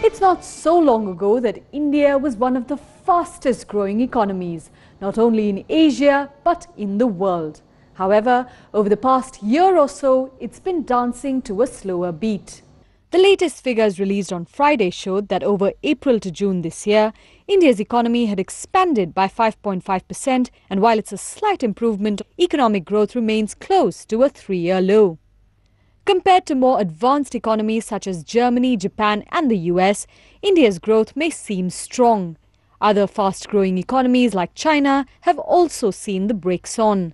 It's not so long ago that India was one of the fastest growing economies, not only in Asia but in the world. However, over the past year or so, it's been dancing to a slower beat. The latest figures released on Friday showed that over April to June this year, India's economy had expanded by 5.5%, and while it's a slight improvement, economic growth remains close to a three-year low. Compared to more advanced economies such as Germany, Japan and the US, India's growth may seem strong. Other fast-growing economies like China have also seen the brakes on.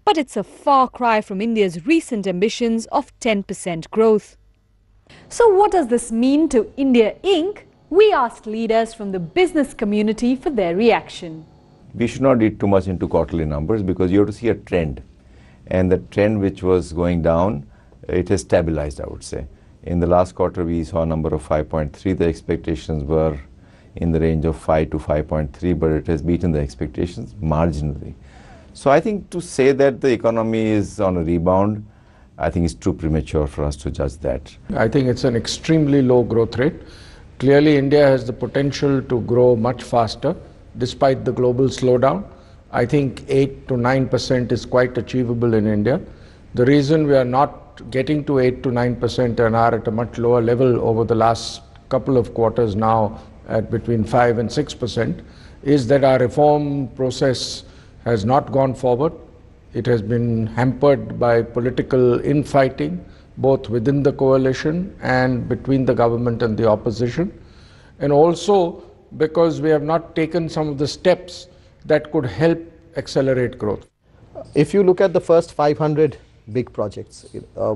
But it's a far cry from India's recent ambitions of 10% growth. So what does this mean to India Inc? We asked leaders from the business community for their reaction. We should not read too much into quarterly numbers because you have to see a trend. And the trend which was going down, it has stabilized, I would say. In the last quarter, we saw a number of 5.3. The expectations were in the range of 5 to 5.3, but it has beaten the expectations marginally. So I think to say that the economy is on a rebound, I think it's too premature for us to judge that. I think it's an extremely low growth rate. Clearly, India has the potential to grow much faster despite the global slowdown. I think 8 to 9% is quite achievable in India. The reason we are not getting to 8 to 9% and are at a much lower level over the last couple of quarters now at between 5 and 6% is that our reform process has not gone forward. It has been hampered by political infighting, both within the coalition and between the government and the opposition, and also because we have not taken some of the steps that could help accelerate growth. If you look at the first 500 big projects,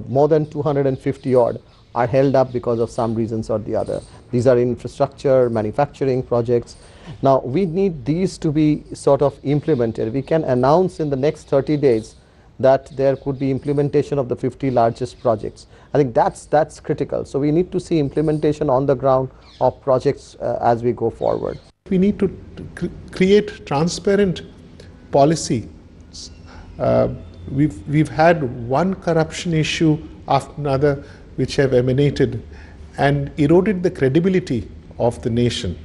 more than 250 odd are held up because of some reasons or the other. These are infrastructure, manufacturing projects. Now we need these to be sort of implemented. We can announce in the next 30 days that there could be implementation of the 50 largest projects. I think that's critical. So we need to see implementation on the ground of projects as we go forward. We need to create transparent policy. We've had one corruption issue after another which have emanated and eroded the credibility of the nation.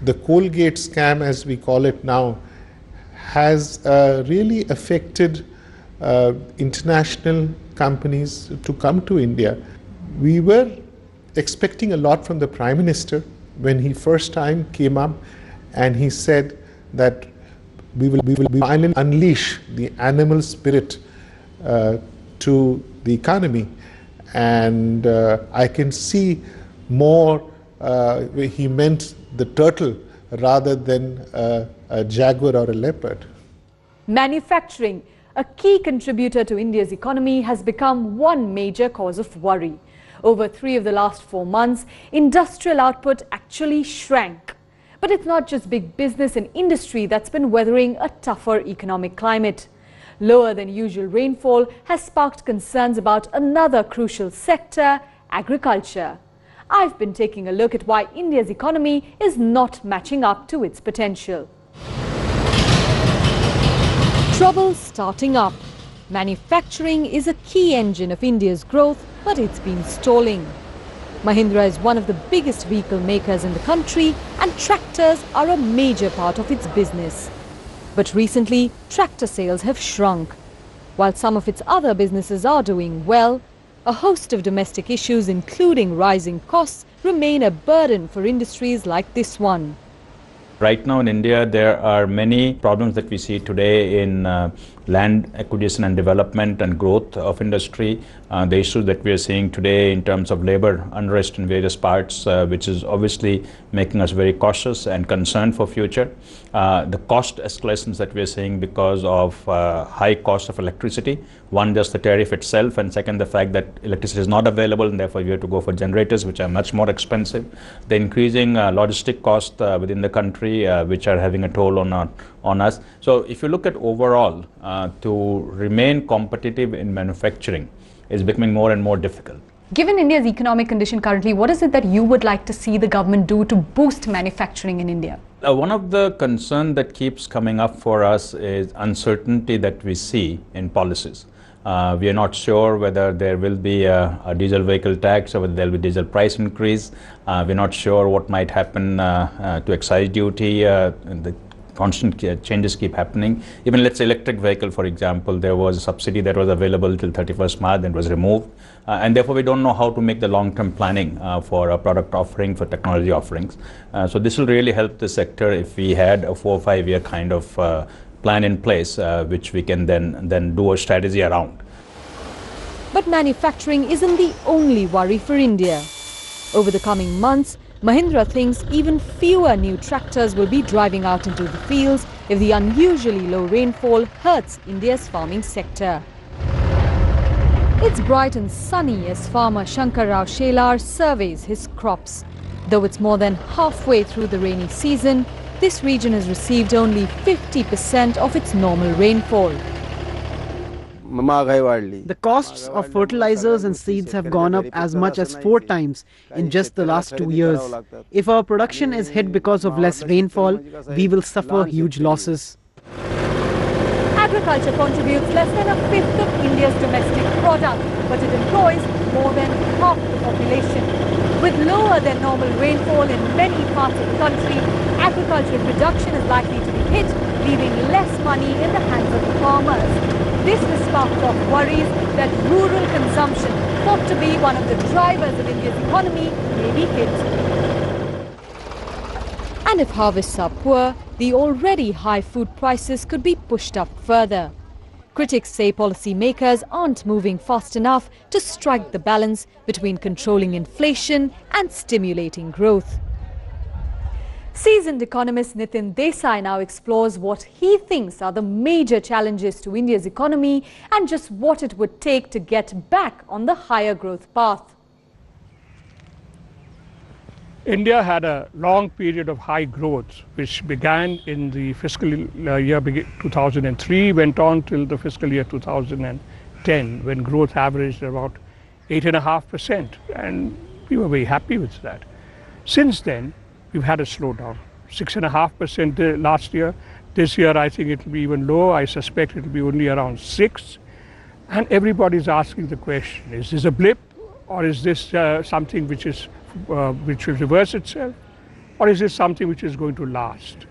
The Colgate scam, as we call it now, has really affected international companies to come to India. We were expecting a lot from the Prime Minister when he first time came up and he said that we will finally unleash the animal spirit to the economy. And I can see more he meant the turtle rather than a jaguar or a leopard. Manufacturing, a key contributor to India's economy, has become one major cause of worry. Over 3 of the last 4 months, industrial output actually shrank. But it's not just big business and industry that's been weathering a tougher economic climate. Lower than usual rainfall has sparked concerns about another crucial sector, agriculture. I've been taking a look at why India's economy is not matching up to its potential. Trouble starting up. Manufacturing is a key engine of India's growth, but it's been stalling. Mahindra is one of the biggest vehicle makers in the country, and tractors are a major part of its business. But recently, tractor sales have shrunk. While some of its other businesses are doing well, a host of domestic issues, including rising costs, remain a burden for industries like this one. Right now in India, there are many problems that we see today in land acquisition and development and growth of industry. The issues that we are seeing today in terms of labor unrest in various parts, which is obviously making us very cautious and concerned for future. The cost escalations that we are seeing because of high cost of electricity. One, just the tariff itself, and second, the fact that electricity is not available and therefore you have to go for generators, which are much more expensive. The increasing logistic cost within the country, which are having a toll on us. So if you look at overall, to remain competitive in manufacturing is becoming more and more difficult. Given India's economic condition currently, what is it that you would like to see the government do to boost manufacturing in India? One of the concerns that keeps coming up for us is uncertainty that we see in policies. We are not sure whether there will be a diesel vehicle tax or whether there will be diesel price increase. We're not sure what might happen to excise duty. The constant changes keep happening. Even let's say electric vehicle, for example, there was a subsidy that was available till 31st March, then was removed. And therefore, we don't know how to make the long-term planning for a product offering, for technology offerings. So this will really help the sector if we had a 4 or 5 year kind of plan in place, which we can then do a strategy around. But manufacturing isn't the only worry for India. Over the coming months, Mahindra thinks even fewer new tractors will be driving out into the fields if the unusually low rainfall hurts India's farming sector. It's bright and sunny as farmer Shankar Rao Shelar surveys his crops. Though it's more than halfway through the rainy season, this region has received only 50% of its normal rainfall. The costs of fertilizers and seeds have gone up as much as 4 times in just the last 2 years. If our production is hit because of less rainfall, we will suffer huge losses. Agriculture contributes less than a fifth of India's domestic product, but it employs more than half the population. With lower than normal rainfall in many parts of the country, agricultural production is likely to be hit, leaving less money in the hands of the farmers. This has sparked off worries that rural consumption, thought to be one of the drivers of India's economy, may be hit. And if harvests are poor, the already high food prices could be pushed up further. Critics say policymakers aren't moving fast enough to strike the balance between controlling inflation and stimulating growth. Seasoned economist Nitin Desai now explores what he thinks are the major challenges to India's economy and just what it would take to get back on the higher growth path. India had a long period of high growth, which began in the fiscal year 2003, went on till the fiscal year 2010, when growth averaged about 8.5%, and we were very happy with that. Since then, we've had a slowdown, 6.5% last year. This year, I think it will be even lower. I suspect it will be only around 6. And everybody's asking the question, is this a blip, or is this something which will reverse itself, or is this something which is going to last?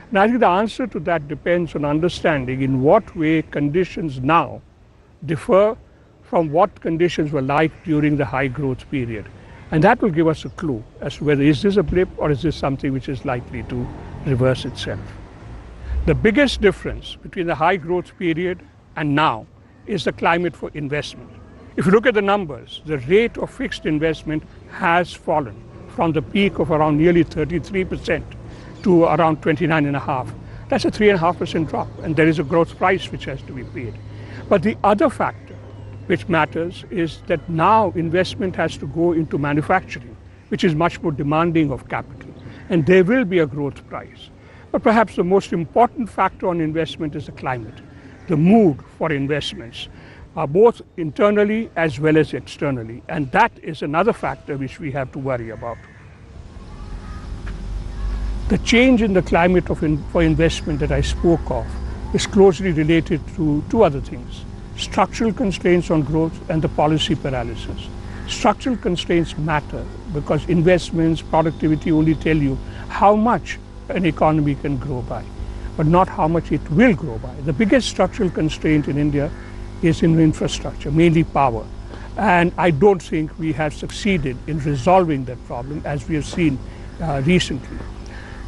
And I think the answer to that depends on understanding in what way conditions now differ from what conditions were like during the high growth period. And that will give us a clue as to whether is this a blip or is this something which is likely to reverse itself. The biggest difference between the high growth period and now is the climate for investment. If you look at the numbers, the rate of fixed investment has fallen from the peak of around nearly 33% to around 29.5%. That's a 3.5% drop, and there is a growth price which has to be paid. But the other factor which matters is that now investment has to go into manufacturing, which is much more demanding of capital, and there will be a growth price. But perhaps the most important factor on investment is the climate, the mood for investments, both internally as well as externally, and that is another factor which we have to worry about. The change in the climate for investment that I spoke of is closely related to 2 other things: structural constraints on growth and the policy paralysis. Structural constraints matter because investments, productivity only tell you how much an economy can grow by, but not how much it will grow by. The biggest structural constraint in India is in infrastructure, mainly power. And I don't think we have succeeded in resolving that problem, as we have seen recently.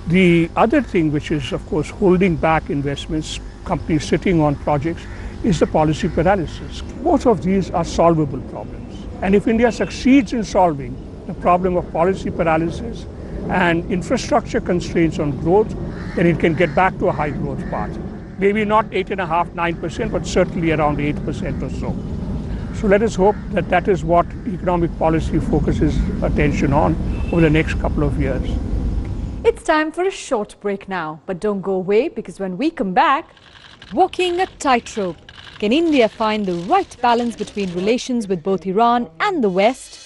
The other thing which is, of course, holding back investments, companies sitting on projects, is the policy paralysis. Both of these are solvable problems. And if India succeeds in solving the problem of policy paralysis and infrastructure constraints on growth, then it can get back to a high growth path. Maybe not 8.5%, 9%, but certainly around 8% or so. So let us hope that that is what economic policy focuses attention on over the next couple of years. It's time for a short break now, but don't go away, because when we come back, walking a tightrope. Can India find the right balance between relations with both Iran and the West?